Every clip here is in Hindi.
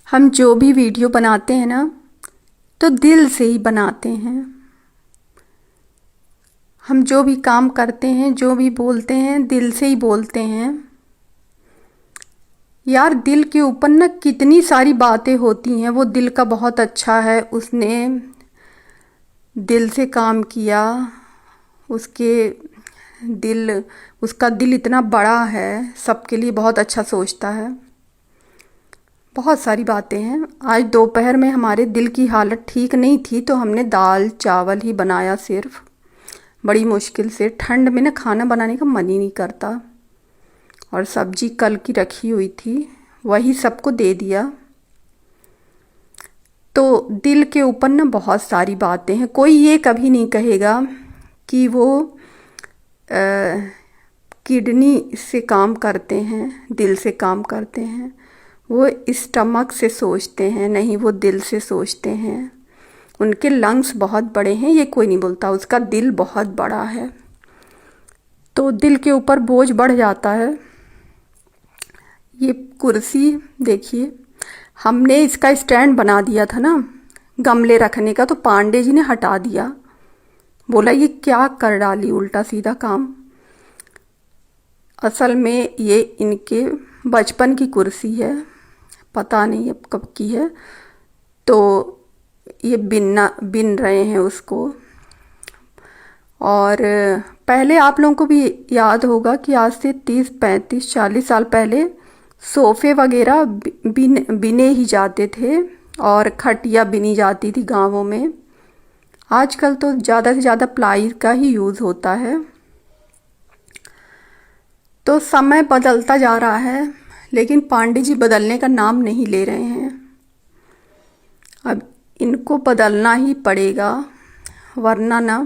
हम जो भी वीडियो बनाते हैं ना, तो दिल से ही बनाते हैं। हम जो भी काम करते हैं, जो भी बोलते हैं, दिल से ही बोलते हैं। यार, दिल के ऊपर ना कितनी सारी बातें होती हैं। वो दिल का बहुत अच्छा है, उसने दिल से काम किया। उसके दिल उसका दिल इतना बड़ा है, सबके लिए बहुत अच्छा सोचता है। बहुत सारी बातें हैं। आज दोपहर में हमारे दिल की हालत ठीक नहीं थी, तो हमने दाल चावल ही बनाया सिर्फ, बड़ी मुश्किल से। ठंड में ना खाना बनाने का मन ही नहीं करता। और सब्जी कल की रखी हुई थी, वही सबको दे दिया। तो दिल के ऊपर ना बहुत सारी बातें हैं। कोई ये कभी नहीं कहेगा कि वो किडनी से काम करते हैं, दिल से काम करते हैं। वो स्टमक से सोचते हैं, नहीं, वो दिल से सोचते हैं। उनके लंग्स बहुत बड़े हैं, ये कोई नहीं बोलता। उसका दिल बहुत बड़ा है, तो दिल के ऊपर बोझ बढ़ जाता है। ये कुर्सी देखिए, हमने इसका स्टैंड बना दिया था ना गमले रखने का, तो पांडे जी ने हटा दिया। बोला ये क्या कर डाली, उल्टा सीधा काम। असल में ये इनके बचपन की कुर्सी है, पता नहीं अब कब की है। तो ये बिन रहे हैं उसको। और पहले आप लोगों को भी याद होगा कि आज से 30 35 40 साल पहले सोफ़े वगैरह बिने ही जाते थे, और खटिया बिनी जाती थी गांवों में। आजकल तो ज़्यादा से ज़्यादा प्लाई का ही यूज़ होता है। तो समय बदलता जा रहा है, लेकिन पांडे जी बदलने का नाम नहीं ले रहे हैं। अब इनको बदलना ही पड़ेगा, वरना ना।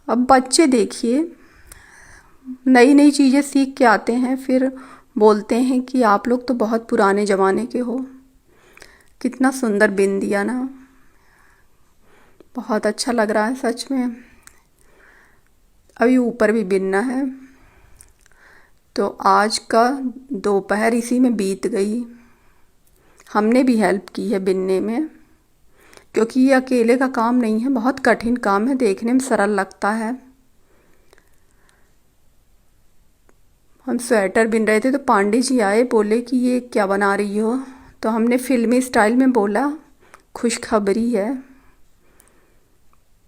अब बच्चे देखिए, नई नई चीज़ें सीख के आते हैं, फिर बोलते हैं कि आप लोग तो बहुत पुराने ज़माने के हो। कितना सुंदर बिन दिया ना, बहुत अच्छा लग रहा है सच में। अभी ऊपर भी बिनना है। तो आज का दोपहर इसी में बीत गई। हमने भी हेल्प की है बिनने में, क्योंकि ये अकेले का काम नहीं है, बहुत कठिन काम है। देखने में सरल लगता है। हम स्वेटर बिन रहे थे, तो पांडे जी आए, बोले कि ये क्या बना रही हो। तो हमने फिल्मी स्टाइल में बोला खुशखबरी है।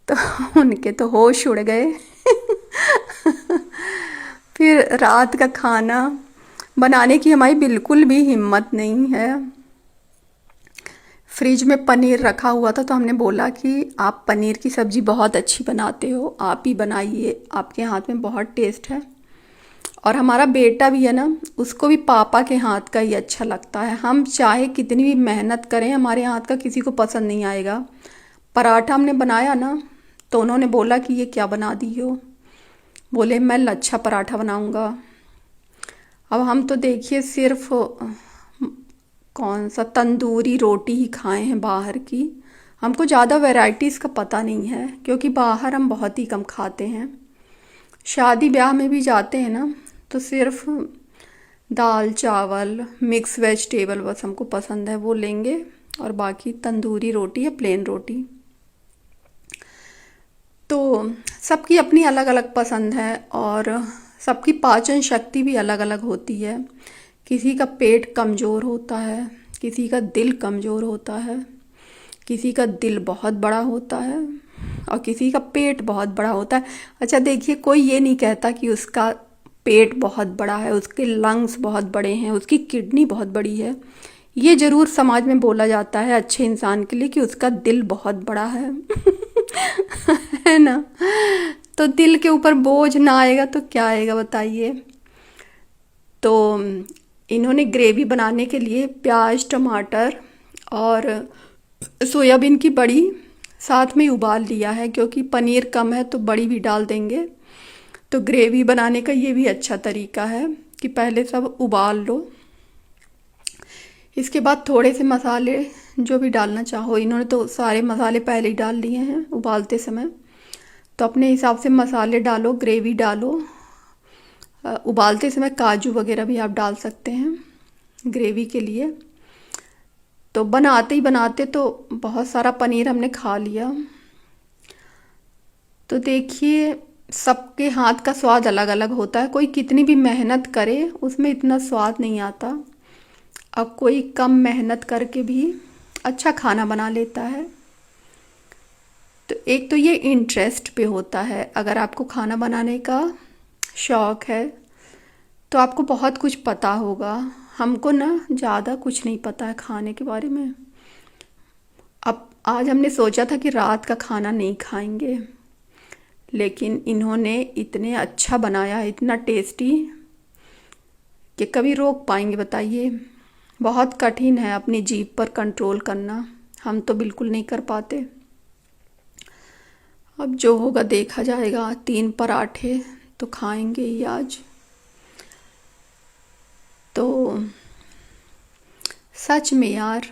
तो उनके तो होश उड़ गए। फिर रात का खाना बनाने की हमारी बिल्कुल भी हिम्मत नहीं है। फ्रिज में पनीर रखा हुआ था, तो हमने बोला कि आप पनीर की सब्ज़ी बहुत अच्छी बनाते हो, आप ही बनाइए, आपके हाथ में बहुत टेस्ट है। और हमारा बेटा भी है ना, उसको भी पापा के हाथ का ही अच्छा लगता है। हम चाहे कितनी भी मेहनत करें, हमारे हाथ का किसी को पसंद नहीं आएगा। पराठा हमने बनाया ना, तो उन्होंने बोला कि ये क्या बना दी हो। बोले मैं लच्छा पराठा बनाऊंगा। अब हम तो देखिए सिर्फ कौन सा तंदूरी रोटी ही खाए हैं बाहर की। हमको ज़्यादा वैरायटीज़ का पता नहीं है, क्योंकि बाहर हम बहुत ही कम खाते हैं। शादी ब्याह में भी जाते हैं ना, तो सिर्फ दाल चावल मिक्स वेजिटेबल बस हमको पसंद है, वो लेंगे। और बाकी तंदूरी रोटी या प्लेन रोटी। तो सबकी अपनी अलग अलग पसंद है, और सबकी पाचन शक्ति भी अलग अलग होती है। किसी का पेट कमज़ोर होता है, किसी का दिल कमज़ोर होता है, किसी का दिल बहुत बड़ा होता है, और किसी का पेट बहुत बड़ा होता है। अच्छा देखिए, कोई ये नहीं कहता कि उसका पेट बहुत बड़ा है, उसके लंग्स बहुत बड़े हैं, उसकी किडनी बहुत बड़ी है। ये ज़रूर समाज में बोला जाता है अच्छे इंसान के लिए कि उसका दिल बहुत बड़ा है। है ना। तो दिल के ऊपर बोझ ना आएगा तो क्या आएगा बताइए। तो इन्होंने ग्रेवी बनाने के लिए प्याज टमाटर और सोयाबीन की बड़ी साथ में उबाल लिया है, क्योंकि पनीर कम है तो बड़ी भी डाल देंगे। तो ग्रेवी बनाने का ये भी अच्छा तरीका है कि पहले सब उबाल लो। इसके बाद थोड़े से मसाले जो भी डालना चाहो, इन्होंने तो सारे मसाले पहले ही डाल लिए हैं उबालते समय। तो अपने हिसाब से मसाले डालो, ग्रेवी डालो। उबालते समय काजू वगैरह भी आप डाल सकते हैं ग्रेवी के लिए। तो बनाते ही बनाते तो बहुत सारा पनीर हमने खा लिया। तो देखिए, सबके हाथ का स्वाद अलग अलग होता है। कोई कितनी भी मेहनत करे उसमें इतना स्वाद नहीं आता, अब कोई कम मेहनत करके भी अच्छा खाना बना लेता है। तो एक तो ये इंटरेस्ट पे होता है। अगर आपको खाना बनाने का शौक़ है तो आपको बहुत कुछ पता होगा। हमको ना ज़्यादा कुछ नहीं पता है खाने के बारे में। अब आज हमने सोचा था कि रात का खाना नहीं खाएंगे, लेकिन इन्होंने इतने अच्छा बनाया है, इतना टेस्टी, कि कभी रोक पाएंगे बताइए। बहुत कठिन है अपनी जीभ पर कंट्रोल करना, हम तो बिल्कुल नहीं कर पाते। अब जो होगा देखा जाएगा। 3 पराठे तो खाएंगे ही आज। तो सच में यार,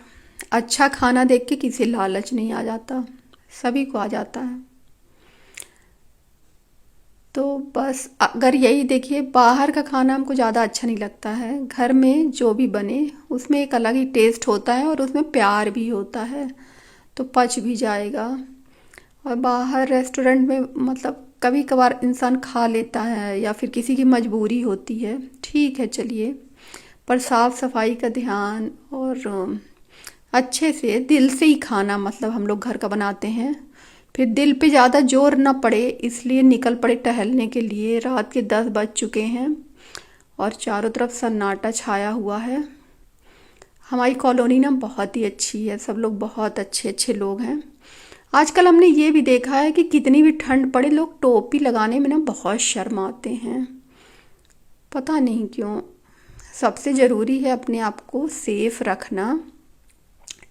अच्छा खाना देख के किसी लालच नहीं आ जाता, सभी को आ जाता है। तो बस अगर यही देखिए, बाहर का खाना हमको ज़्यादा अच्छा नहीं लगता है। घर में जो भी बने उसमें एक अलग ही टेस्ट होता है और उसमें प्यार भी होता है, तो पच भी जाएगा। और बाहर रेस्टोरेंट में मतलब कभी कभार इंसान खा लेता है या फिर किसी की मजबूरी होती है, ठीक है चलिए, पर साफ़ सफाई का ध्यान और अच्छे से दिल से ही खाना मतलब हम लोग घर का बनाते हैं। फिर दिल पे ज़्यादा जोर ना पड़े इसलिए निकल पड़े टहलने के लिए। रात के 10 बज चुके हैं और चारों तरफ सन्नाटा छाया हुआ है। हमारी कॉलोनी ना बहुत ही अच्छी है, सब लोग बहुत अच्छे अच्छे लोग हैं। आजकल हमने ये भी देखा है कि कितनी भी ठंड पड़े लोग टोपी लगाने में ना बहुत शर्माते हैं, पता नहीं क्यों। सबसे ज़रूरी है अपने आप को सेफ रखना।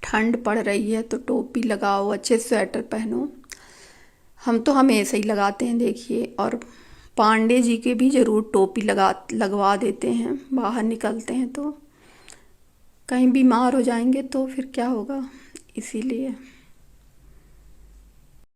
ठंड पड़ रही है तो टोपी लगाओ, अच्छे स्वेटर पहनो। हम तो हमेशा ही लगाते हैं देखिए। और पांडे जी के भी ज़रूर टोपी लगवा देते हैं, बाहर निकलते हैं तो। कहीं बीमार हो जाएंगे तो फिर क्या होगा, इसीलिए।